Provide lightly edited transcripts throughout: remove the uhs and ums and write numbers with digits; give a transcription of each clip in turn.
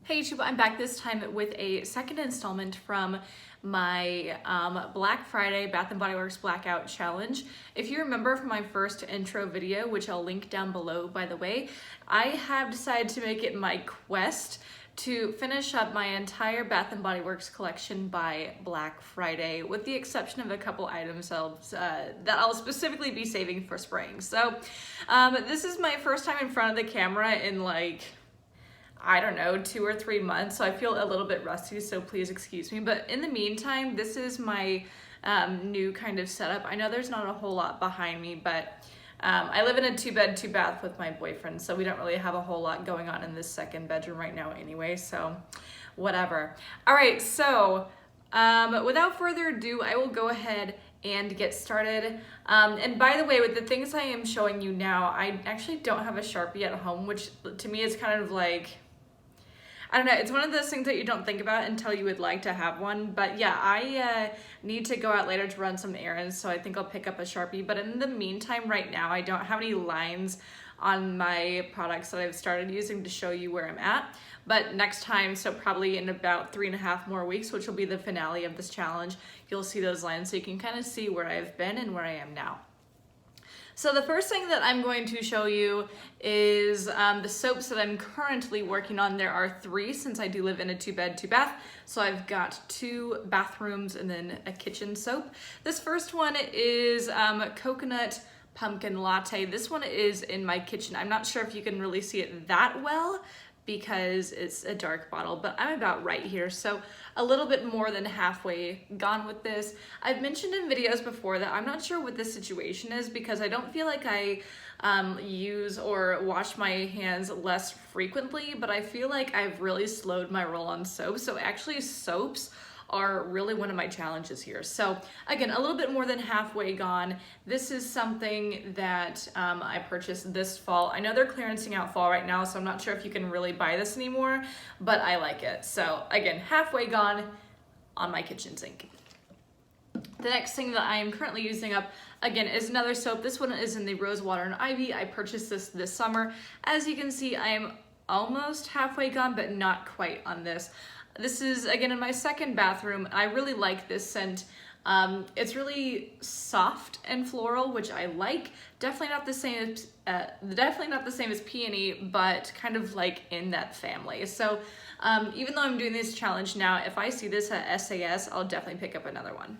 Hey YouTube, I'm back this time with a second installment from my Black Friday Bath & Body Works Blackout Challenge. If you remember from my first intro video, which I'll link down below by the way, I have decided to make it my quest to finish up my entire Bath & Body Works collection by Black Friday, with the exception of a couple items that I'll specifically be saving for spring. So this is my first time in front of the camera in I don't know, 2 or 3 months, so I feel a little bit rusty, so please excuse me. But in the meantime, this is my new kind of setup. I know there's not a whole lot behind me, but I live in a 2-bed, 2-bath with my boyfriend, so we don't really have a whole lot going on in this second bedroom right now anyway, so whatever. All right, so without further ado, I will go ahead and get started. And by the way, with the things I am showing you now, I actually don't have a Sharpie at home, which to me is kind of like, I don't know, it's one of those things that you don't think about until you would like to have one. But yeah, I need to go out later to run some errands, so I think I'll pick up a Sharpie. But in the meantime, right now, I don't have any lines on my products that I've started using to show you where I'm at. But next time, so probably in about 3.5 more weeks, which will be the finale of this challenge, you'll see those lines so you can kind of see where I've been and where I am now. So the first thing that I'm going to show you is the soaps that I'm currently working on. There are 3 since I do live in a 2-bed, 2-bath. So I've got 2 bathrooms and then a kitchen soap. This first one is Coconut Pumpkin Latte. This one is in my kitchen. I'm not sure if you can really see it that well because it's a dark bottle, but I'm about right here. So a little bit more than halfway gone with this. I've mentioned in videos before that I'm not sure what the situation is because I don't feel like I use or wash my hands less frequently, but I feel like I've really slowed my roll on soap. So actually soaps are really one of my challenges here. So again, a little bit more than halfway gone. This is something that I purchased this fall. I know they're clearancing out fall right now, so I'm not sure if you can really buy this anymore, but I like it. So again, halfway gone on my kitchen sink. The next thing that I am currently using up, again, is another soap. This one is in the Rose Water and Ivy. I purchased this summer. As you can see, I am almost halfway gone, but not quite on this. This is, again, in my second bathroom. I really like this scent. It's really soft and floral, which I like. Definitely not the same as peony, but kind of like in that family. So even though I'm doing this challenge now, if I see this at SAS, I'll definitely pick up another one.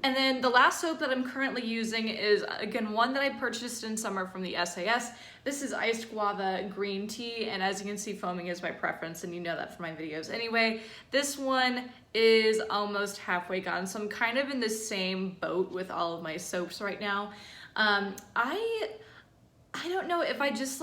And then the last soap that I'm currently using is, again, one that I purchased in summer from the SAS. This is Iced Guava Green Tea, and as you can see, foaming is my preference, and you know that from my videos anyway. This one is almost halfway gone, so I'm kind of in the same boat with all of my soaps right now. I don't know if I just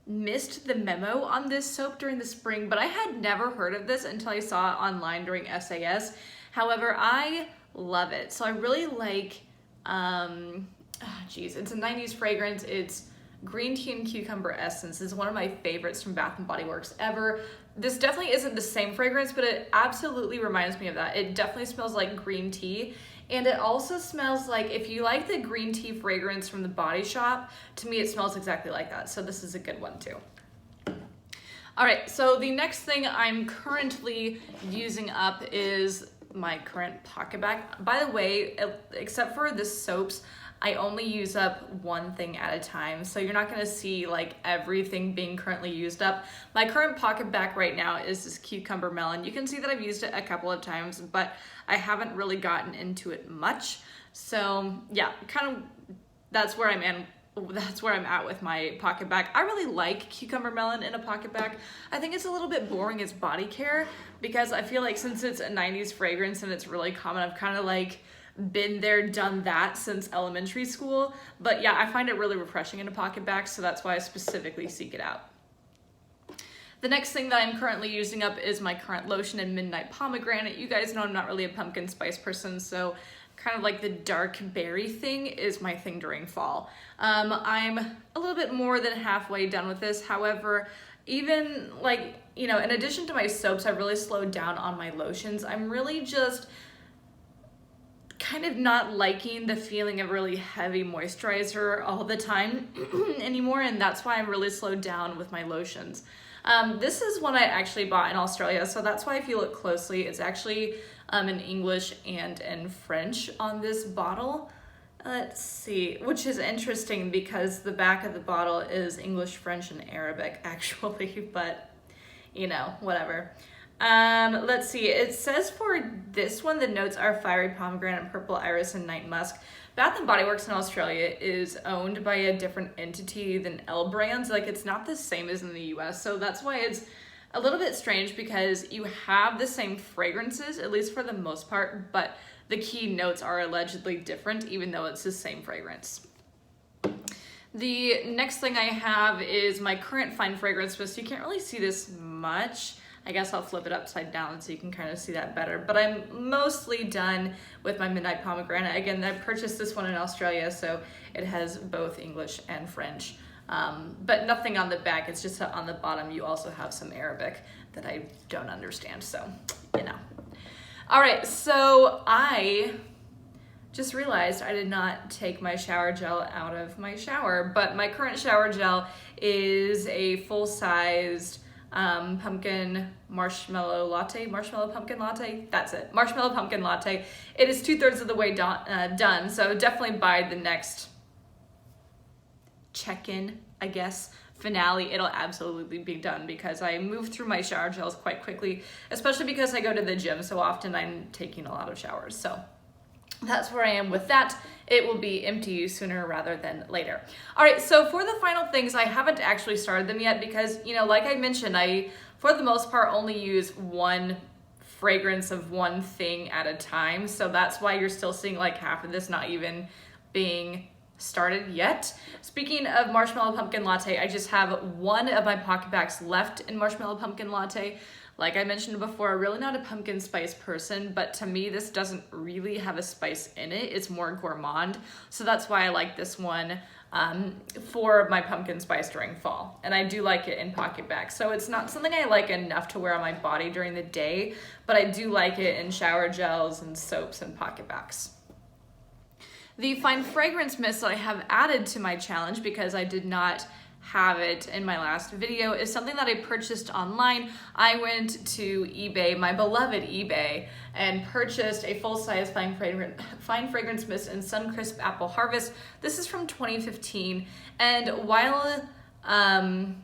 missed the memo on this soap during the spring, but I had never heard of this until I saw it online during SAS. However, I love it. So I really like, it's a 90s fragrance. It's green tea and cucumber essence. This is one of my favorites from Bath & Body Works ever. This definitely isn't the same fragrance, but it absolutely reminds me of that. It definitely smells like green tea. And it also smells like, if you like the green tea fragrance from the Body Shop, to me it smells exactly like that. So this is a good one too. All right, so the next thing I'm currently using up is my current pocket bag. By the way, except for the soaps, I only use up one thing at a time, so you're not gonna see everything being currently used up. My current pocket bag right now is this cucumber melon. You can see that I've used it a couple of times, but I haven't really gotten into it much. So yeah, kind of that's where I'm at with my pocket bag. I really like cucumber melon in a pocket bag. I think it's a little bit boring as body care because I feel like since it's a 90s fragrance and it's really common, I've kind of been there, done that since elementary school. But yeah, I find it really refreshing in a pocket bag, so that's why I specifically seek it out. The next thing that I'm currently using up is my current lotion in Midnight Pomegranate. You guys know I'm not really a pumpkin spice person, so kind of like the dark berry thing is my thing during fall. I'm a little bit more than halfway done with this. However, even in addition to my soaps, I've really slowed down on my lotions. I'm really just kind of not liking the feeling of really heavy moisturizer all the time anymore, and that's why I'm really slowed down with my lotions. This is one I actually bought in Australia, so that's why if you look closely, it's actually in English and in French on this bottle. Let's see, which is interesting because the back of the bottle is English, French, and Arabic actually, but you know, whatever. Let's see, it says for this one, the notes are fiery pomegranate, purple iris, and night musk. Bath & Body Works in Australia is owned by a different entity than L Brands. Like, it's not the same as in the US, so that's why it's a little bit strange because you have the same fragrances, at least for the most part, but the key notes are allegedly different, even though it's the same fragrance. The next thing I have is my current fine fragrance mist. You can't really see this much. I guess I'll flip it upside down so you can kind of see that better. But I'm mostly done with my Midnight Pomegranate. Again, I purchased this one in Australia, so it has both English and French. But nothing on the back, it's just on the bottom you also have some Arabic that I don't understand, so, you know. All right, so I just realized I did not take my shower gel out of my shower, but my current shower gel is a full-sized pumpkin marshmallow pumpkin latte. That's it, marshmallow pumpkin latte. It is 2/3 of the way done, so definitely by the next check-in, I guess, finale, it'll absolutely be done because I move through my shower gels quite quickly, especially because I go to the gym so often. I'm taking a lot of showers, so that's where I am with that. It will be empty sooner rather than later. All right, so for the final things, I haven't actually started them yet because, you know, like I mentioned, I, for the most part, only use one fragrance of one thing at a time. So that's why you're still seeing like half of this not even being started yet. Speaking of Marshmallow Pumpkin Latte, I just have one of my PocketBacs left in Marshmallow Pumpkin Latte. Like I mentioned before, I'm really not a pumpkin spice person, but to me, this doesn't really have a spice in it. It's more gourmand. So that's why I like this one for my pumpkin spice during fall. And I do like it in PocketBac. So it's not something I like enough to wear on my body during the day, but I do like it in shower gels and soaps and PocketBacs. The fine fragrance mist that I have added to my challenge because I did not have it in my last video is something that I purchased online. I went to eBay, my beloved eBay, and purchased a full-size fine fragrance mist in Suncrisp Apple Harvest. This is from 2015, and while, oh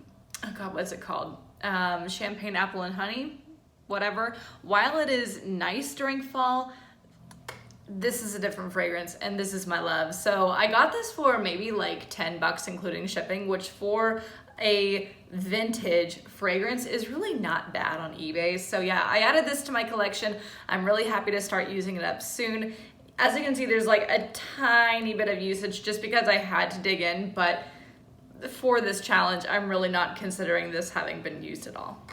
God, what's it called? Champagne Apple and Honey, whatever. While it is nice during fall, this is a different fragrance and this is my love. So I got this for maybe like $10 including shipping, which for a vintage fragrance is really not bad on eBay. So yeah, I added this to my collection. I'm really happy to start using it up soon. As you can see, there's like a tiny bit of usage just because I had to dig in, but for this challenge, I'm really not considering this having been used at all.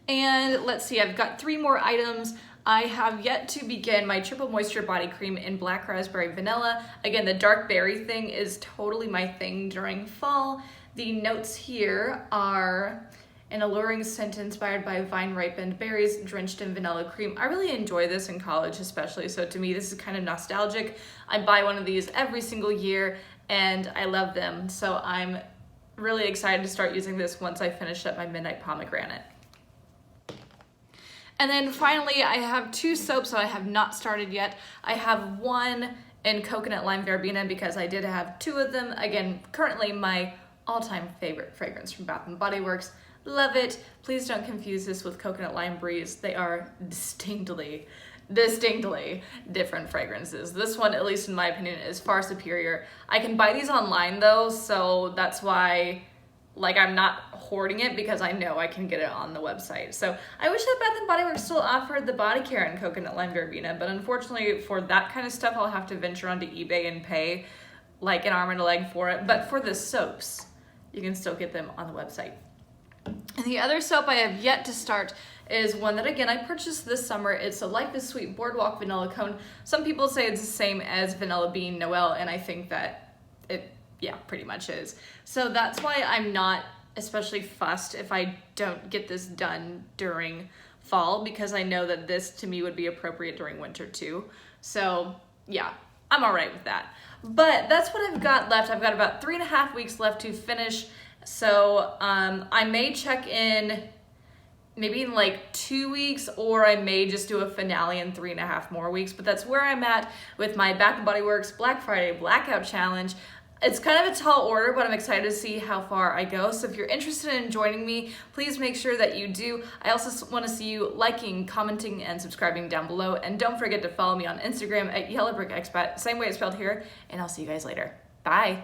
And let's see, I've got 3 more items. I have yet to begin my Triple Moisture Body Cream in Black Raspberry Vanilla. Again, the dark berry thing is totally my thing during fall. The notes here are an alluring scent inspired by vine-ripened berries drenched in vanilla cream. I really enjoy this in college especially, so to me this is kind of nostalgic. I buy one of these every single year and I love them, so I'm really excited to start using this once I finish up my Midnight Pomegranate. And then finally, I have 2 soaps that I have not started yet. I have one in Coconut Lime Verbena because I did have 2 of them. Again, currently my all-time favorite fragrance from Bath & Body Works. Love it. Please don't confuse this with Coconut Lime Breeze. They are distinctly different fragrances. This one, at least in my opinion, is far superior. I can buy these online though, so that's why like I'm not hoarding it because I know I can get it on the website. So I wish that Bath & Body Works still offered the body care in Coconut Lime Verbena, but unfortunately for that kind of stuff, I'll have to venture onto eBay and pay like an arm and a leg for it. But for the soaps, you can still get them on the website. And the other soap I have yet to start is one that, again, I purchased this summer. It's a Life is Sweet Boardwalk Vanilla Cone. Some people say it's the same as Vanilla Bean Noel, and I think that it, yeah, pretty much is. So that's why I'm not especially fussed if I don't get this done during fall, because I know that this to me would be appropriate during winter too. So yeah, I'm all right with that. But that's what I've got left. I've got about 3.5 weeks left to finish So I may check in maybe in like 2 weeks, or I may just do a finale in 3.5 more weeks, but that's where I'm at with my Bath & Body Works Black Friday Blackout Challenge. It's kind of a tall order, but I'm excited to see how far I go. So if you're interested in joining me, please make sure that you do. I also want to see you liking, commenting, and subscribing down below. And don't forget to follow me on Instagram at YellowBrickExpat, same way it's spelled here, and I'll see you guys later. Bye.